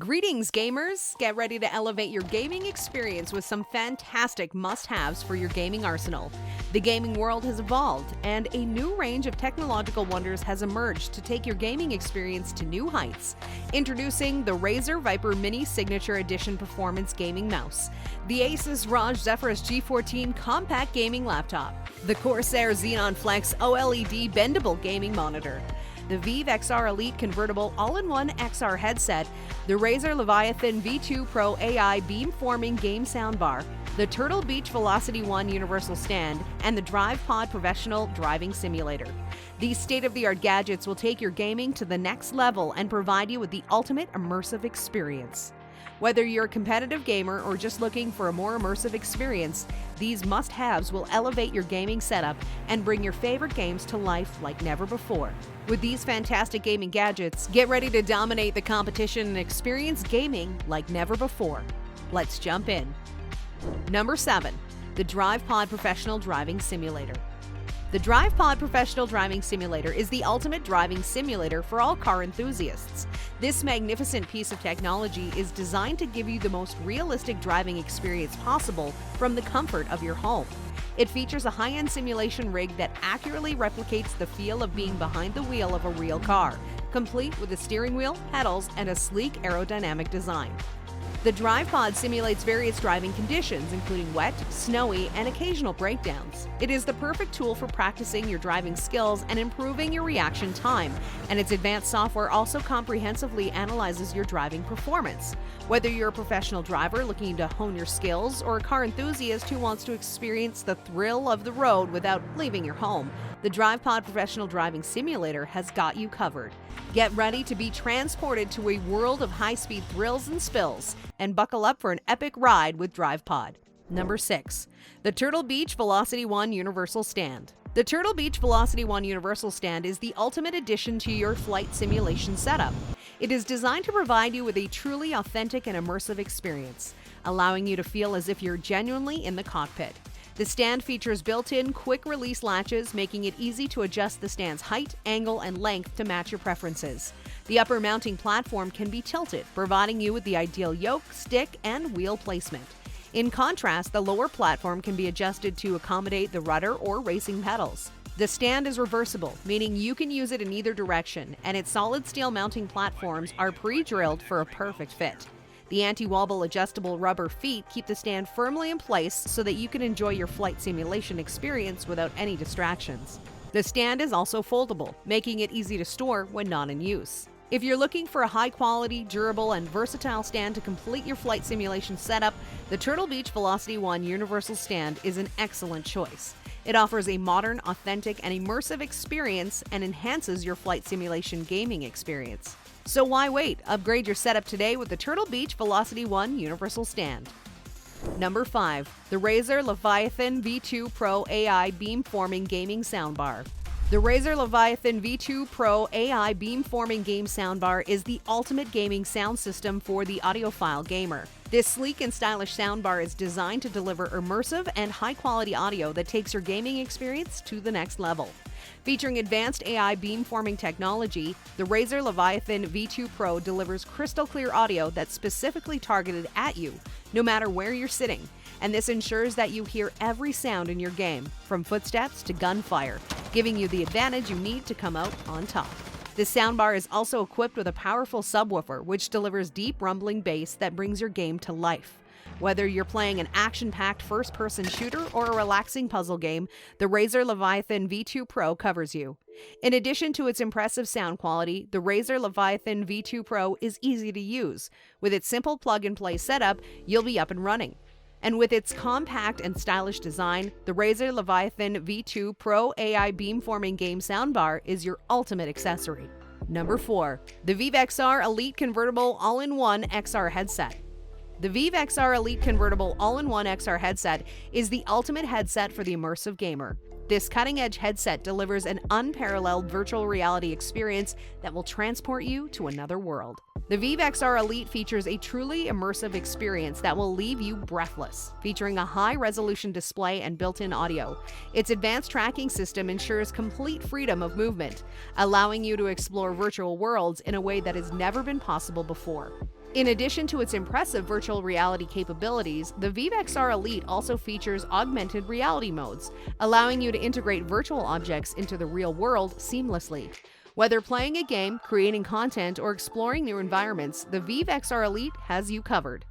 Greetings, gamers! Get ready to elevate your gaming experience with some fantastic must-haves for your gaming arsenal. The gaming world has evolved, and a new range of technological wonders has emerged to take your gaming experience to new heights. Introducing the Razer Viper Mini Signature Edition Performance Gaming Mouse, the ASUS ROG Zephyrus G14 Compact Gaming Laptop, the CORSAIR XENEON Flex OLED Bendable Gaming Monitor, the VIVE XR Elite Convertible All-in-One XR Headset, the Razer Leviathan V2 Pro AI Beamforming Game Soundbar, the Turtle Beach VelocityOne Universal Stand, and the DrivePod Professional Driving Simulator. These state-of-the-art gadgets will take your gaming to the next level and provide you with the ultimate immersive experience. Whether you're a competitive gamer or just looking for a more immersive experience, these must-haves will elevate your gaming setup and bring your favorite games to life like never before. With these fantastic gaming gadgets, get ready to dominate the competition and experience gaming like never before. Let's jump in. Number 7. The DrivePod Professional Driving Simulator. The DrivePod Professional Driving Simulator is the ultimate driving simulator for all car enthusiasts. This magnificent piece of technology is designed to give you the most realistic driving experience possible from the comfort of your home. It features a high-end simulation rig that accurately replicates the feel of being behind the wheel of a real car, complete with a steering wheel, pedals, and a sleek aerodynamic design. The DrivePod simulates various driving conditions, including wet, snowy, and occasional breakdowns. It is the perfect tool for practicing your driving skills and improving your reaction time, and its advanced software also comprehensively analyzes your driving performance. Whether you're a professional driver looking to hone your skills or a car enthusiast who wants to experience the thrill of the road without leaving your home, the DrivePod Professional Driving Simulator has got you covered. Get ready to be transported to a world of high-speed thrills and spills, and buckle up for an epic ride with DrivePod. Number 6. The Turtle Beach VelocityOne Universal Stand. The Turtle Beach VelocityOne Universal Stand is the ultimate addition to your flight simulation setup. It is designed to provide you with a truly authentic and immersive experience, allowing you to feel as if you're genuinely in the cockpit. The stand features built-in quick-release latches, making it easy to adjust the stand's height, angle, and length to match your preferences. The upper mounting platform can be tilted, providing you with the ideal yoke, stick, and wheel placement. In contrast, the lower platform can be adjusted to accommodate the rudder or racing pedals. The stand is reversible, meaning you can use it in either direction, and its solid steel mounting platforms are pre-drilled for a perfect fit. The anti-wobble adjustable rubber feet keep the stand firmly in place so that you can enjoy your flight simulation experience without any distractions. The stand is also foldable, making it easy to store when not in use. If you're looking for a high-quality, durable, and versatile stand to complete your flight simulation setup, the Turtle Beach VelocityOne Universal Stand is an excellent choice. It offers a modern, authentic, and immersive experience and enhances your flight simulation gaming experience. So why wait? Upgrade your setup today with the Turtle Beach VelocityOne Universal Stand. Number 5. The Razer Leviathan V2 Pro AI Beamforming Gaming Soundbar. The Razer Leviathan V2 Pro AI Beamforming Game Soundbar is the ultimate gaming sound system for the audiophile gamer. This sleek and stylish soundbar is designed to deliver immersive and high-quality audio that takes your gaming experience to the next level. Featuring advanced AI beamforming technology, the Razer Leviathan V2 Pro delivers crystal-clear audio that's specifically targeted at you, no matter where you're sitting, and this ensures that you hear every sound in your game, from footsteps to gunfire, giving you the advantage you need to come out on top. This soundbar is also equipped with a powerful subwoofer, which delivers deep rumbling bass that brings your game to life. Whether you're playing an action-packed first-person shooter or a relaxing puzzle game, the Razer Leviathan V2 Pro covers you. In addition to its impressive sound quality, the Razer Leviathan V2 Pro is easy to use. With its simple plug-and-play setup, you'll be up and running. And with its compact and stylish design, the Razer Leviathan V2 Pro AI Beamforming Game Soundbar is your ultimate accessory. Number 4. The VIVE XR Elite Convertible All-in-One XR Headset. The VIVE XR Elite Convertible All-in-One XR Headset is the ultimate headset for the immersive gamer. This cutting-edge headset delivers an unparalleled virtual reality experience that will transport you to another world. The VIVE XR Elite features a truly immersive experience that will leave you breathless, featuring a high-resolution display and built-in audio. Its advanced tracking system ensures complete freedom of movement, allowing you to explore virtual worlds in a way that has never been possible before. In addition to its impressive virtual reality capabilities, the VIVE XR Elite also features augmented reality modes, allowing you to integrate virtual objects into the real world seamlessly. Whether playing a game, creating content, or exploring new environments, the VIVE XR Elite has you covered.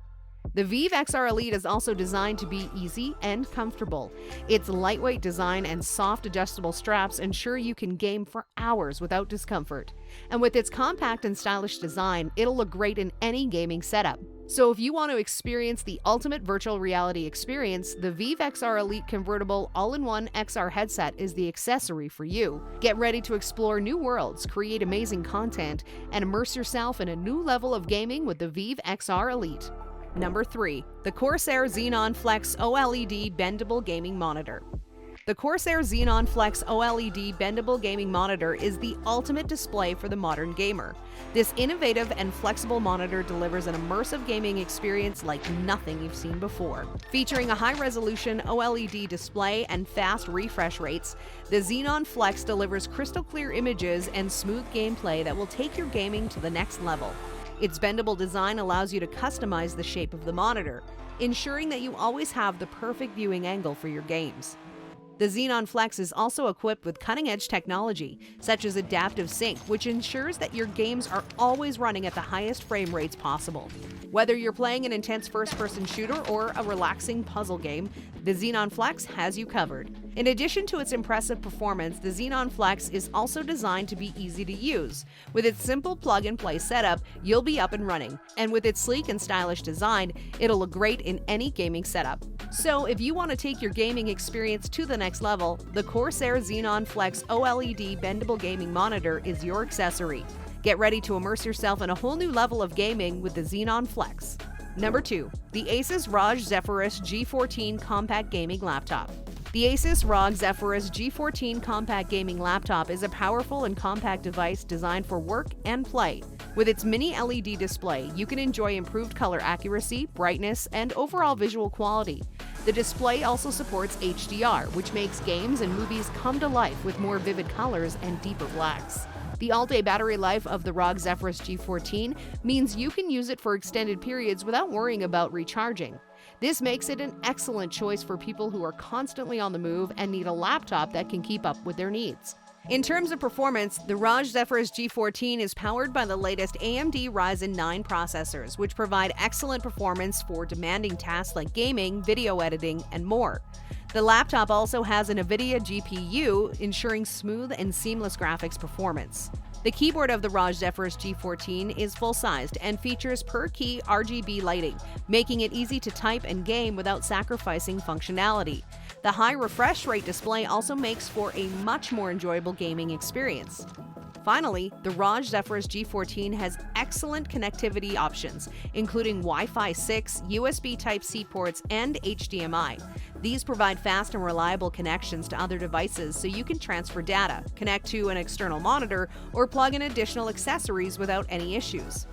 The VIVE XR Elite is also designed to be easy and comfortable. Its lightweight design and soft adjustable straps ensure you can game for hours without discomfort. And with its compact and stylish design, it'll look great in any gaming setup. So if you want to experience the ultimate virtual reality experience, the VIVE XR Elite Convertible all-in-one XR headset is the accessory for you. Get ready to explore new worlds, create amazing content, and immerse yourself in a new level of gaming with the VIVE XR Elite. Number 3. The CORSAIR Xenon Flex OLED Bendable Gaming Monitor. The CORSAIR Xenon Flex OLED Bendable Gaming Monitor is the ultimate display for the modern gamer. This innovative and flexible monitor delivers an immersive gaming experience like nothing you've seen before. Featuring a high-resolution OLED display and fast refresh rates, the Xenon Flex delivers crystal-clear images and smooth gameplay that will take your gaming to the next level. Its bendable design allows you to customize the shape of the monitor, ensuring that you always have the perfect viewing angle for your games. The Xenon Flex is also equipped with cutting-edge technology, such as adaptive sync, which ensures that your games are always running at the highest frame rates possible. Whether you're playing an intense first-person shooter or a relaxing puzzle game, the Xenon Flex has you covered. In addition to its impressive performance, the Xenon Flex is also designed to be easy to use. With its simple plug-and-play setup, you'll be up and running. And with its sleek and stylish design, it'll look great in any gaming setup. So if you want to take your gaming experience to the next level, the CORSAIR Xenon Flex OLED Bendable Gaming Monitor is your accessory. Get ready to immerse yourself in a whole new level of gaming with the Xenon Flex. Number 2. The ASUS ROG Zephyrus G14 Compact Gaming Laptop. The ASUS ROG Zephyrus G14 Compact Gaming Laptop is a powerful and compact device designed for work and play. With its mini LED display, you can enjoy improved color accuracy, brightness, and overall visual quality. The display also supports HDR, which makes games and movies come to life with more vivid colors and deeper blacks. The all-day battery life of the ROG Zephyrus G14 means you can use it for extended periods without worrying about recharging. This makes it an excellent choice for people who are constantly on the move and need a laptop that can keep up with their needs. In terms of performance, the ROG Zephyrus G14 is powered by the latest AMD Ryzen 9 processors, which provide excellent performance for demanding tasks like gaming, video editing, and more. The laptop also has an NVIDIA GPU, ensuring smooth and seamless graphics performance. The keyboard of the ROG Zephyrus G14 is full-sized and features per-key RGB lighting, making it easy to type and game without sacrificing functionality. The high refresh rate display also makes for a much more enjoyable gaming experience. Finally, the ROG Zephyrus G14 has excellent connectivity options, including Wi-Fi 6, USB Type-C ports, and HDMI. These provide fast and reliable connections to other devices so you can transfer data, connect to an external monitor, or plug in additional accessories without any issues.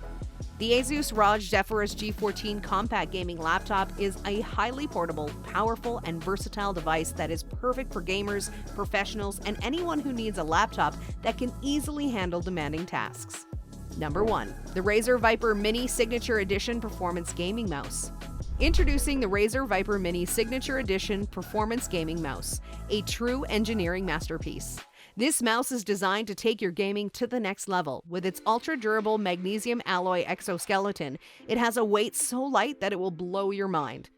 The ASUS ROG Zephyrus G14 Compact Gaming Laptop is a highly portable, powerful, and versatile device that is perfect for gamers, professionals, and anyone who needs a laptop that can easily handle demanding tasks. Number 1. The Razer Viper Mini Signature Edition Performance Gaming Mouse. Introducing the Razer Viper Mini Signature Edition Performance Gaming Mouse, a true engineering masterpiece. This mouse is designed to take your gaming to the next level. With its ultra-durable magnesium alloy exoskeleton, it has a weight so light that it will blow your mind.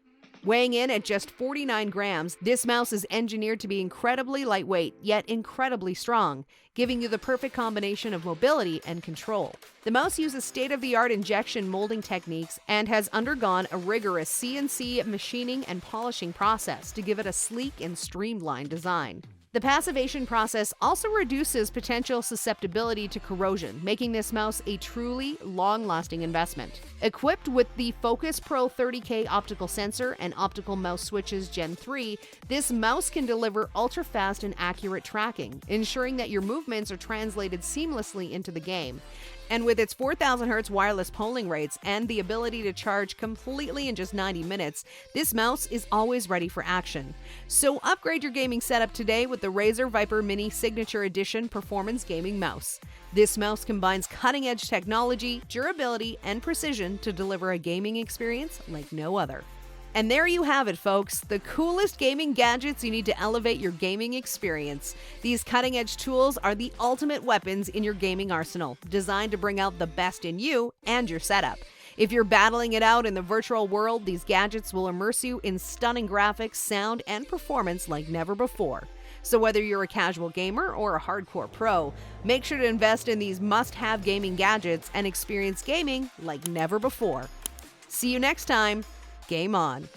Weighing in at just 49 grams, this mouse is engineered to be incredibly lightweight, yet incredibly strong, giving you the perfect combination of mobility and control. The mouse uses state-of-the-art injection molding techniques and has undergone a rigorous CNC machining and polishing process to give it a sleek and streamlined design. The passivation process also reduces potential susceptibility to corrosion, making this mouse a truly long-lasting investment. Equipped with the Focus Pro 30K optical sensor and optical mouse switches Gen 3, this mouse can deliver ultra-fast and accurate tracking, ensuring that your movements are translated seamlessly into the game. And with its 4,000 Hz wireless polling rates and the ability to charge completely in just 90 minutes, this mouse is always ready for action. So upgrade your gaming setup today with the Razer Viper Mini Signature Edition Performance Gaming Mouse. This mouse combines cutting-edge technology, durability, and precision to deliver a gaming experience like no other. And there you have it, folks, the coolest gaming gadgets you need to elevate your gaming experience. These cutting-edge tools are the ultimate weapons in your gaming arsenal, designed to bring out the best in you and your setup. If you're battling it out in the virtual world, these gadgets will immerse you in stunning graphics, sound, and performance like never before. So whether you're a casual gamer or a hardcore pro, make sure to invest in these must-have gaming gadgets and experience gaming like never before. See you next time. Game on.